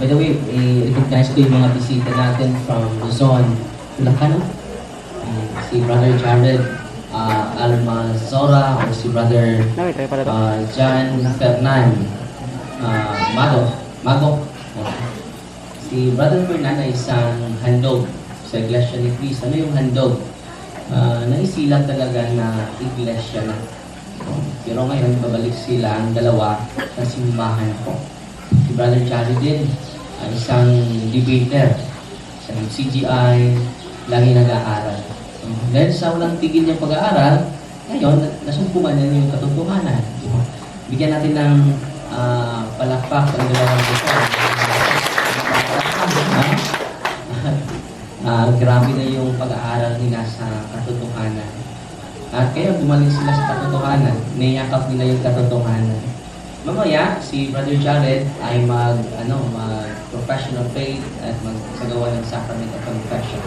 By the way, i-recognize ko yung mga bisita natin from Luzon, Bulacan. Si Brother Jared Almazora o si Brother John Fernan Mago. Si Brother Fernan ay isang handog sa Iglesia ni Cristo. Ano yung handog? Naisilang talaga na iglesia na. Pero ngayon, babalik sila ang dalawa sa simbahan ko. Si Brother Jared din ay isang debater sa CGI, lagi nag-aaral. Dahil sa walang tigil niyang pag-aaral, ngayon, nasumpungan niya yung katotohanan. Bigyan natin ng palakpak ang dalawang ito. Grabe na yung pag-aaral nila sa katotohanan. At kaya bumalik sila sa katotohanan, niyakap nila yung katotohanan. Mamaya, si Brother Jared ay mag-professional faith at magsagawa ng sacrament of confession.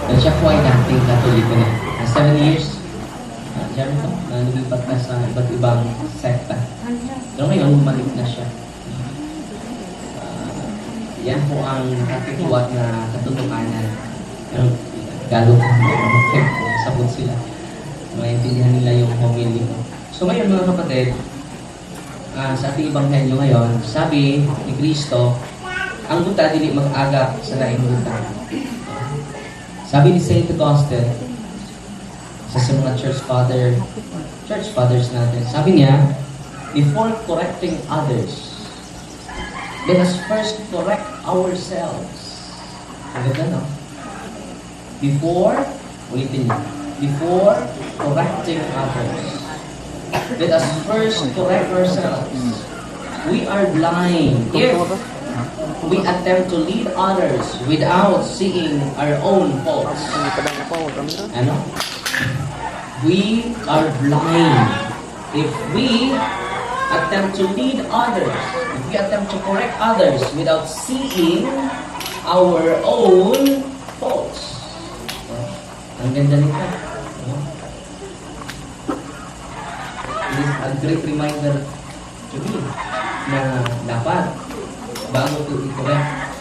Dahil siya po ay dating katoliko na. 7 years, Jared po, na lumipat na sa iba't ibang sekta. Pero ngayon, bumalik na siya. Yan po ang katiwat na katotohanan. Galo po, sabot sila. Maintindihan nila yung homily ko. So ngayon mga kapatid, sa ating Ebanghelyo ngayon, sabi ni Kristo, ang buta dili mag-agap sa laing buta. Sabi ni St. Augustine, sa mga church fathers natin, sabi niya, before correcting others, let us first correct ourselves. Ang ganda, no? Ulitin niyo. Before correcting others, let us first correct ourselves. We are blind if we attempt to lead others without seeing our own faults. Ano? We are blind if we attempt to lead others, if we attempt to correct others without seeing our own faults. Ang ganda nito. It is a great reminder to me na dapat bago ko i-correct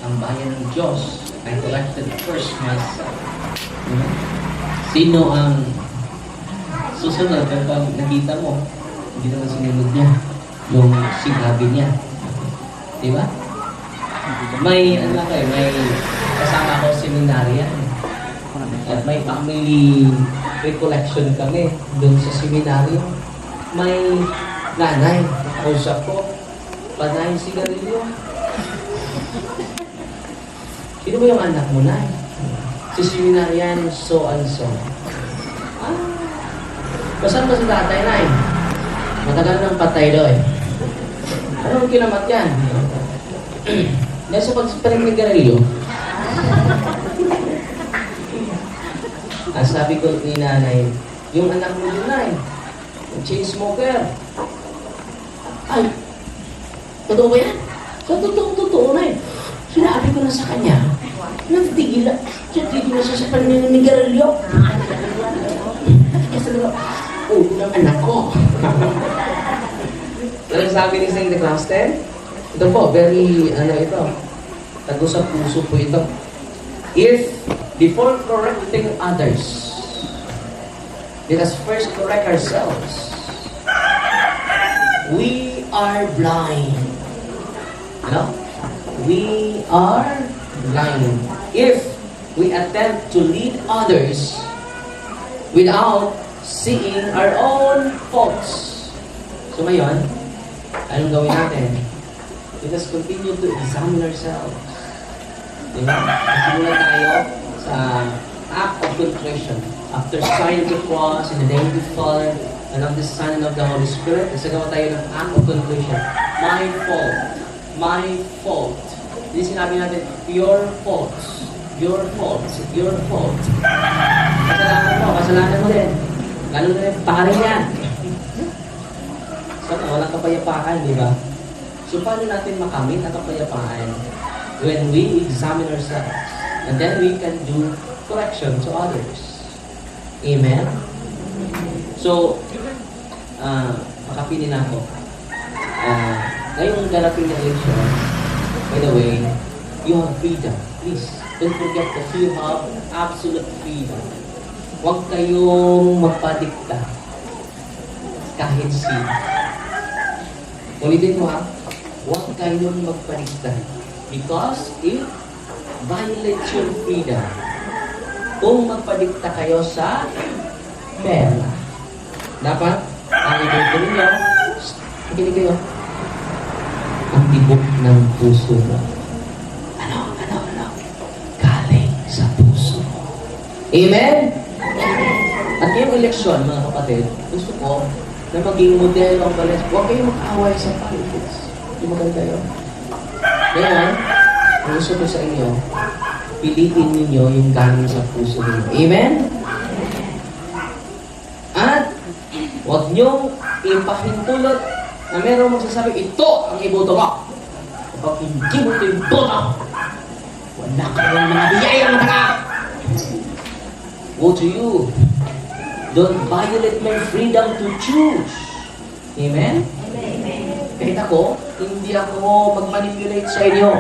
ang bayan ng Diyos, I corrected first myself. Sino ang susunod kapag nakita mo hindi naman sinunod niya yung sinabi niya? Diba? May kasama ako seminaryan. At may family recollection kami doon sa seminaryo. May nanay, kausap ko, panay sigarilyo. Sino ba yung anak mo, nay? Si seminaryan, so and so. Basan ba si tatay, nay? Matagal nang patay daw eh. Anong kinamat yan? Dahil sa pagpanigarilyo, ang sabi ko ni nanay, yung anak mo yun na yung chain smoker. Ay, totoo ba yan? Totoo na Sinabi ko na sa kanya, nagtigil na siya sa paninigarilyo. Kasi ng anak ko. Anong sabi ni St. Augustine? Ito po, very, tagusap puso po ito. If before correcting others, let us first correct ourselves. We are blind. We are blind. If we attempt to lead others without seeing our own faults. So ngayon, anong gawin natin? Let us continue to examine ourselves. Diba? Magsimula tayo sa act of contrition. After sign of the cross, in the name of the Father, and of the Son, and of the Holy Spirit, isagawa tayo ng act of contrition. My fault. My fault. Hindi sinabi natin, your faults. Your faults. Your fault. Kasalanan mo din. Lalo na rin, pare yan. So, walang kapayapaan, di ba? So, paano natin makamit ang kapayapaan? When we examine ourselves, and then we can do correction to others. Amen? So, makapili na ako. Ngayong darating na election, By the way, you have freedom. Please, don't forget that you have absolute freedom. Huwag kayong magpadikta kahit sino. Ulitin mo ha, huwag kayong magpadikta. Because it violates your freedom. Kung magpadikta kayo sa pera, dapat ang ibuto ninyo, makinig kayo, ang tibok ng puso mo. Ano? Galing sa puso mo. Amen? At ngayong eleksyon, mga kapatid, gusto ko na maging modelo ang balas. Huwag kayong mag-away sa politics. Hindi maganda yun. Ngayon, ang gusto ko sa inyo, piliin ninyo yung galing sa puso ninyo. Amen? At huwag niyong ipahintulot na merong magsasabi, ito ang iboto mo. Kapag hindi mo ito iboto, wala kayong mga biyayang mga. Woe to you. Don't violate my freedom to choose. Amen? Kahit ako, hindi ako mag-manipulate sa inyo.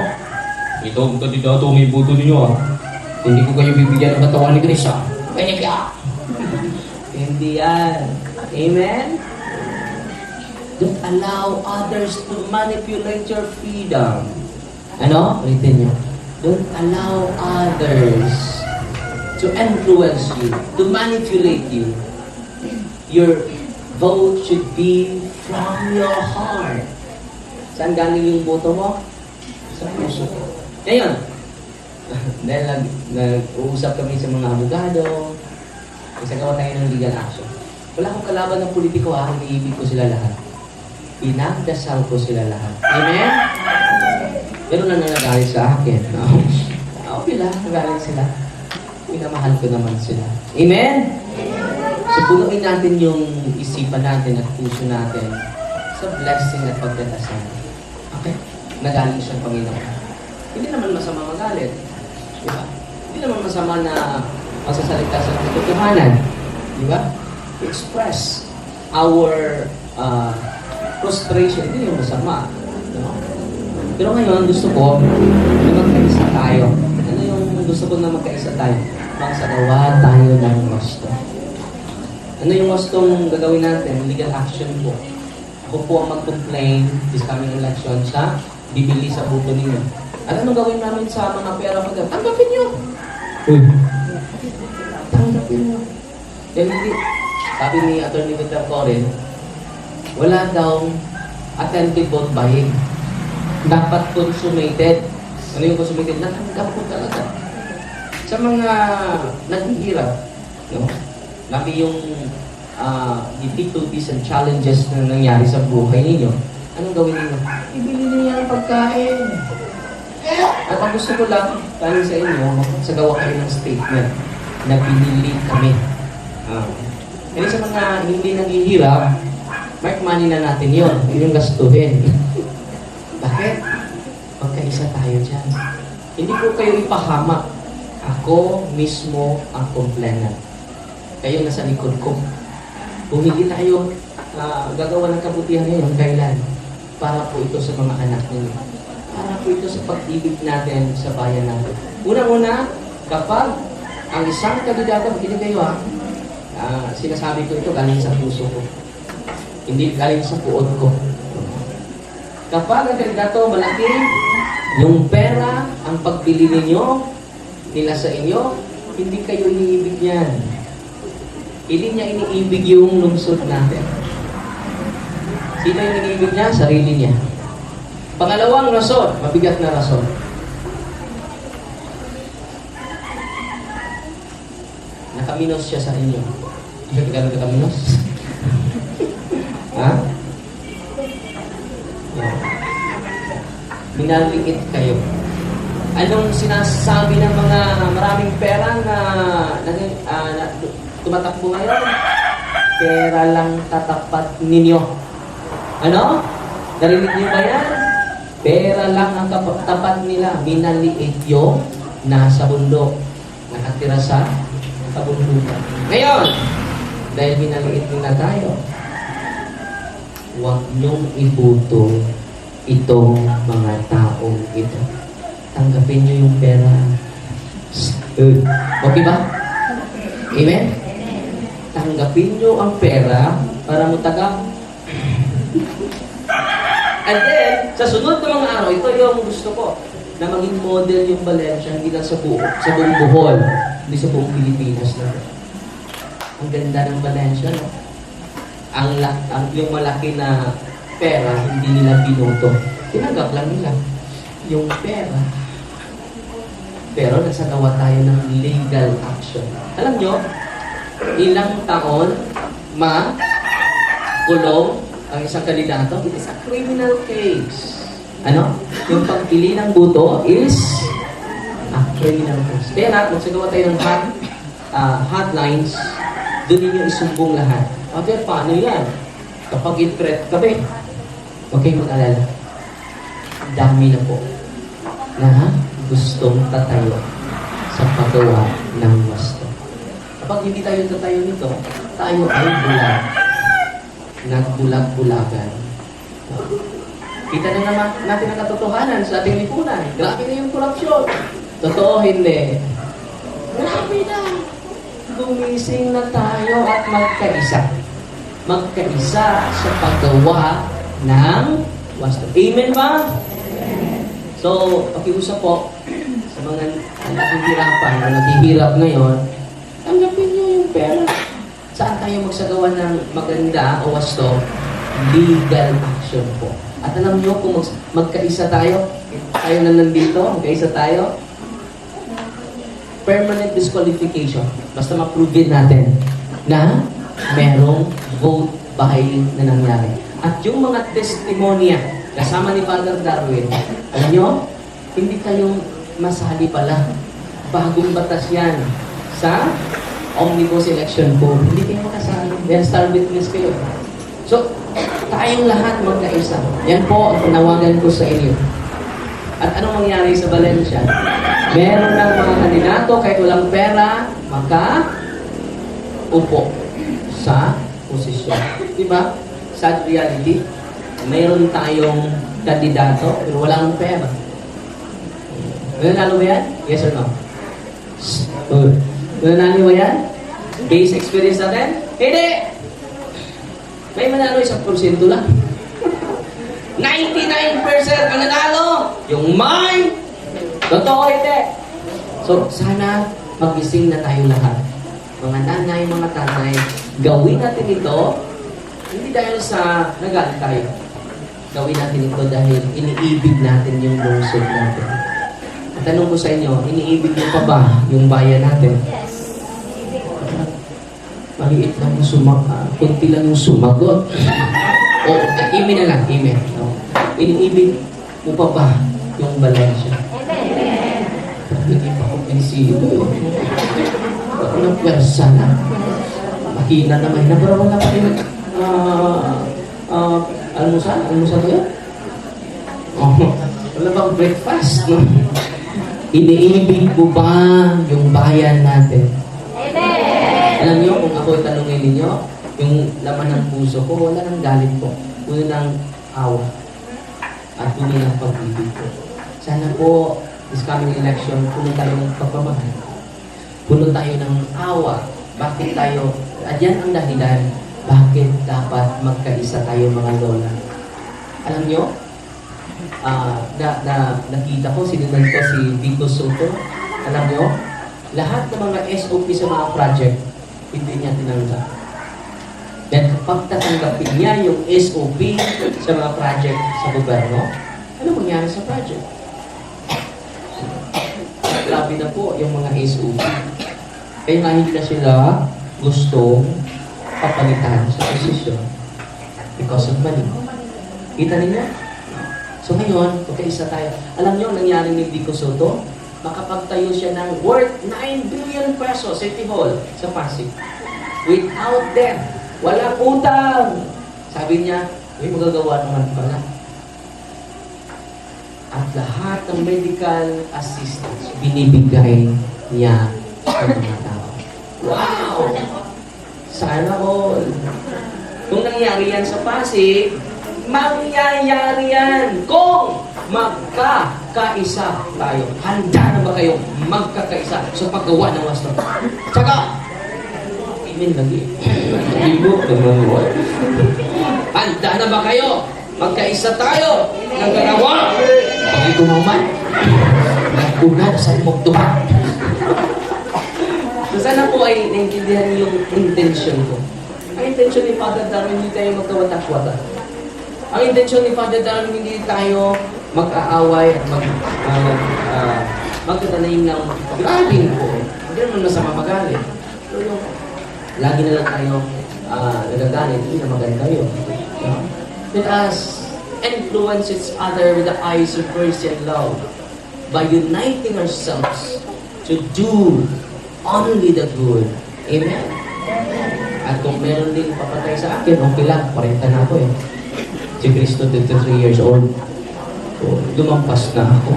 Ito ang kandidato ang iboto ninyo ha. Hindi ko kayo bibigyan ng katawan ni Chris ha. Kanya kaya. Hindi yan. Amen? Don't allow others to manipulate your freedom. Ano? Ulitin nyo. Don't allow others to influence you, to manipulate you. Your vote should be from your heart. Saan galing yung boto mo? Sa puso. Ngayon, dahil nag-uusap kami sa mga abogado, isagawa tayo ng legal action. Wala akong kalaban ng politiko ha, iniibig ko sila lahat. Pinagdasal ko sila lahat. Amen? Pero na nagalit sa akin. No? Okay lang, nagalit sila. Pinamahal ko naman sila. Amen? So, punuin natin yung isipan natin at puso natin sa blessing at pagdadasal. Okay? Nagaling siyang Panginoon. Hindi naman masama magalit. Diba? Hindi naman masama na magsasalita sa katotohanan. Diba? To express our frustration. Hindi yung masama. No? Pero ngayon, gusto ko na magkaisa tayo. Ano yung gusto ko na magkaisa tayo? Magsagawa tayo ng gusto. Ano yung gustong gagawin natin? Legal action po. Ako po ang mag-complain this coming election sa bibili sa buto ninyo. At anong gawin namin sa mga pera pag tanggapin nyo! Tanggapin nyo. Dahil hindi, sabi ni Atty. Victor Corin, wala daw attempted vote buying. Dapat consummated. Ano yung consummated? Natanggap ko talaga. Sa mga naghihirap, no? Laki yung difficulties and challenges na nangyari sa buhay ninyo. Anong gawin ninyo? Ibili niyo ang pagkain. At ang gusto ko lang, galing sa inyo, magsagawa kayo ng statement na pinili kami. Kasi sa mga hindi naghihirap, mark money na natin yun. Yun yung gastuhin. Bakit? Magkaisa tayo dyan. Hindi ko kayo ipahamak. Ako mismo ang complainant. Kayo nasa likod ko. Kung hindi tayo gagawa ng kabutihan ngayon, kailan? Para po ito sa mga anak ninyo. Para po ito sa pag-ibig natin sa bayan natin. Una-una, kapag ang isang kandidato, makinig kayo sinasabi ko ito galing sa puso ko. Hindi galing sa puot ko. Kapag ang kandidato malaki, yung pera, ang pagbili ninyo, nila sa inyo, hindi kayo iniibig yan. Hindi niya iniibig yung lungsod natin. Sino yung iniibig niya? Sarili niya. Pangalawang rason, mabigat na rason. Nakaminos siya sa inyo. Hindi ka gano'n nakaminos? Ha? Yeah. Minaliit kayo. Anong sinasabi ng mga maraming pera na tumatakbo ngayon? Pera lang tatapat ninyo. Ano? Narinig niyo ba yan? Pera lang ang tapat nila. Minaliit yung nasa bundok. Nakatira sa kabundukan. Ngayon, dahil minaliit nila tayo, huwag niyong ibuto itong mga taong ito. Tanggapin nyo yung pera. Okay ba? Amen? Tanggapin nyo ang pera para mutaga. And then, sa sunod na mga araw, ito yung gusto ko, na maging model yung Valencia, hindi lang sa buong Bohol, hindi sa buong Pilipinas na. Ang ganda ng Valencia, no? Yung malaki na pera, hindi nila binoto. Tinanggap lang nila yung pera. Pero nagsagawa tayo ng legal action. Alam nyo, ilang taon makulong ang isang kandidato? It is a criminal case. Ano? Yung pagpili ng buto is a criminal case. Kaya na, magsagawa tayo ng hotlines, doon ninyo isumbong lahat. Okay, paano yan? Kapag i-threat kami, huwag kayong mag-alala. Dami na po na gustong tatayo sa paggawa ng wasto. Kapag hindi tayo tatayo nito, tayo ay bulag. Nagbulag-bulagan. Kita na naman natin ang katotohanan sa ating lipunan. Grabe na yung korupsyon. Totoo, hindi. Grabe na. Gumising na tayo at magkaisa. Magkaisa sa paggawa ng wasto. Amen ba? So, pakiusap po sa mga naghihirapan o naghihirap ngayon, tanggapin nyo yung pera. Saan tayo magsagawa ng maganda o wasto? Legal action po. At alam nyo, kung magkaisa tayo na nandito, magkaisa tayo, permanent disqualification. Basta ma-prove natin na merong vote buying na nangyari. At yung mga testimonya, kasama ni Father Darwin, alam nyo, hindi kayong masali pala. Bagong batas yan sa Omnibus Election Code. Hindi kayo makasali. Dahil star witness kayo. So, tayong lahat magkaisa. Yan po ang panawagan ko sa inyo. At anong mangyari sa Valencia? Meron ng mga kandidato kahit walang pera, upo sa posisyon. Diba? Sad reality, mayroon tayong kandidato pero walang pera. Nanalo ba yan? Yes or no? Nanalo ba yan? Base experience natin? Hindi! May manalo 1% lang. 99% ang nanalo! Yung may! Totoo hindi! So, sana magising na tayo lahat. Mga nanay, mga tatay, gawin natin ito, hindi dahil sa nagalit tayo. Gawin natin ito dahil iniibig natin yung lungsod natin. At tanong ko sa inyo, iniibig mo pa ba yung bayan natin? Yes. Maliit lang yung kunti lang yung sumagot. O, email na lang, email. No? Iniibig mo pa ba yung Valencia? Amen. Hindi pa ako pinisibo. Anong pwersa na? Mahina naman na, pero wala pa rin almusal? Almusal yun? Oh, wala bang breakfast? No? Iniibig mo ba yung bayan natin? Amen. Alam niyo, kung ako tanongin ninyo, yung laman ng puso ko, wala nang galit ko. Puno ng awa. At puno ng pag-ibig ko. Sana po, this coming election, puno tayo ng pagmamahal. Puno tayo ng awa. Bakit tayo, at yan ang dahilan, bakit dapat magkaisa tayo mga lola. Alam niyo, nakita ko, sinunod ko si Vico Soto. Alam niyo, lahat ng mga SOP sa mga project, hindi niya tinanggap. Then kapag tatanggapin niya yung SOP sa mga project sa gobyerno, ano mangyari sa project? Grabe na po yung mga SOP. Kaya nga hindi na sila gustong papalitan sa posisyon because of money. Kita ninyo? So ngayon, isa tayo. Alam niyo ang nangyari ni Vico Soto? Makapagtayo siya ng worth 9 billion pesos City Hall sa Pasig. Without debt. Walang utang. Sabi niya, may magagawa naman pala. At lahat ng medical assistance binibigay niya sa mga tao. Wow! Sana all. Kung nangyari yan sa Pasig, Mangyayari yan kung magkakaisa tayo. Handa na ba kayo magkakaisa sa paggawa ng wasto? Tsaka, amen lagi. Libot naman mo. Handa na ba kayo? Magkaisa tayo ng ganawa. Pag ito naman, nagkunad sa imong tuba. So sana po ay naintindihan yung intention ko. Ang intention ni Father Darwin, hindi tayo magkawatak-watak. Ang intention ni Father Darwin, hindi tayo mag-aaway at magtatanim ng grabing po. Hindi naman masama magalit. Pero yung lagi na lang tayo nagagalit, hindi na maganda yun. Let us influence each other with the eyes of mercy and love by uniting ourselves to do only the good. Amen? At kung meron din papatay sa akin, okay lang, 40 na ako eh. Si Cristo, 23 years old. So, lumampas na ako.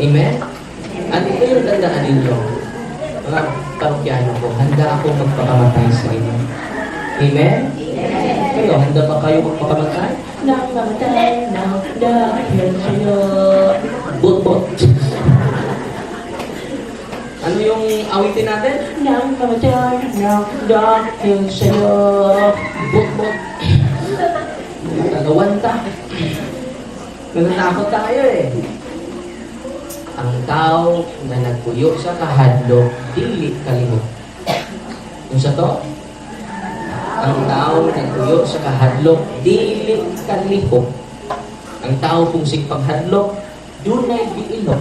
Amen? At ito yung tandaan ninyo. Mga parokyano ko, handa ako magpakamatay sa inyo. Amen? Kayo, handa ba kayo magpakamatay? Nang mamatay, nang dahil sa'yo. Bot-bot. Ano yung awitin natin? Nang mamatay, nang dahil sa'yo. Bot-bot. Nagawanta. Natatakot tayo eh. Ang tao na nagpuyo sa kahadlok, dili kalimot. Yung sa to? Ang tao nagpuyo sa kahadlok, dili kalihok. Ang tao kung sigpaghadlok, dunay biilok.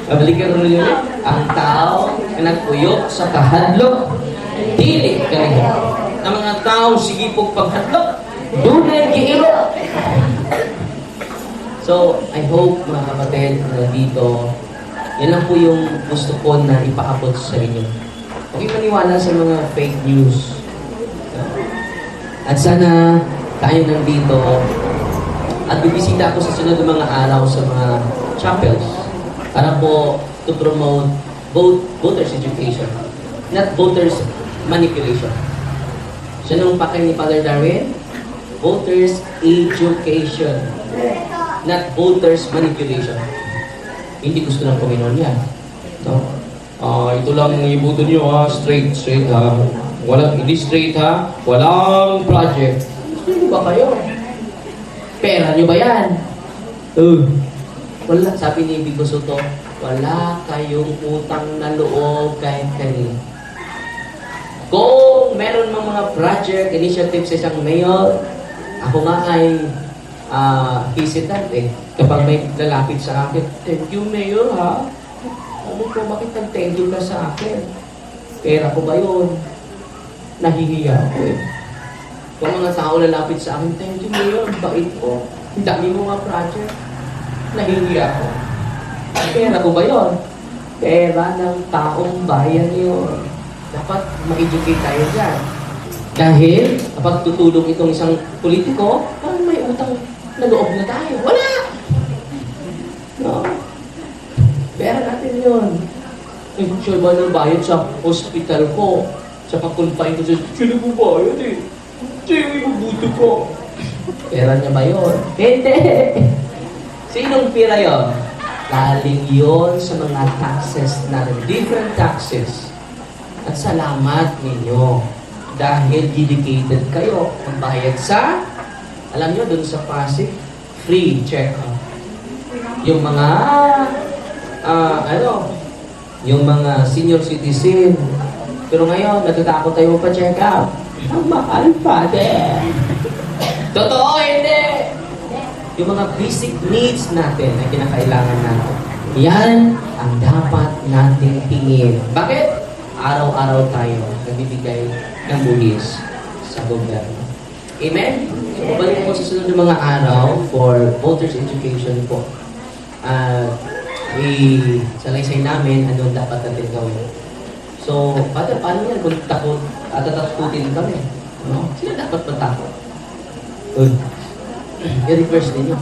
Mabalikan mo yun. Ang tao na nagpuyo sa kahadlok, dili kalihok. Ang mga tao sigipog paghadlok, dunay giilok. So, I hope mga kapatid na dito, yan lang po yung gusto ko na ipaabot sa inyo. Huwag maniwala sa mga fake news. At sana tayo nandito at bibisita ako sa sunod ng mga araw sa mga chapels para po to promote voters education, not voters manipulation. Siya nung pakay ni Father Darwin, voters education, not voters manipulation. Hindi gusto ng Panginoon yan. No? Ito lang ang ibuto nyo ha, straight ha. Hindi straight ha, walang project. Gusto nyo ba kayo? Pera nyo ba yan? Wala, sabi ni Bigo Soto, wala kayong utang na loob kahit kanino. Kung meron mga project, initiative sa isang mayor, ako nga ay hesitant eh. Kapag may lalapit sa akin, thank you, Mayor, ha? Ano po, bakit nag-thank you ka sa akin? Pera ko ba yun? Nahihiya ako eh. Kung mga tao lalapit sa akin, thank you, Mayor, bait ko. Ang dami mo nga project. Nahihiya ako. Pera ko ba yun? Pera ng taong bayan yun. Dapat ma-educate tayo dyan. Dahil, kapag tutulong itong isang politiko, parang may utang na loob na tayo. Wala! No? Pera natin yun. Eh, sure ba nang bayad sa hospital ko? Sa pag-confine ko sa sino mo bayad eh? Sino yung buto ko? Pera niya ba yun? Hindi! Sinong pera yun? Galing yun sa mga taxes natin. Different taxes. At salamat ninyo. Dahil dedicated kayo. Magbayad sa, alam nyo, dun sa Pasig, free check-up. Yung mga, yung mga senior citizen. Pero ngayon, natatakot tayo pa-check up. Ang mahal pa din. Totoo, hindi. Yung mga basic needs natin na kinakailangan natin. Yan ang dapat natin tingin. Bakit? Araw-araw tayo nagbibigay ng buhis sa gobyerno. Amen? So, balik po sa sunod ng mga araw for voters education po. Salaysay namin anong dapat natin gawin. So, Father, paano yan kung takot at tatakutin kami? No? Sino dapat matakot? I-reverse ninyo.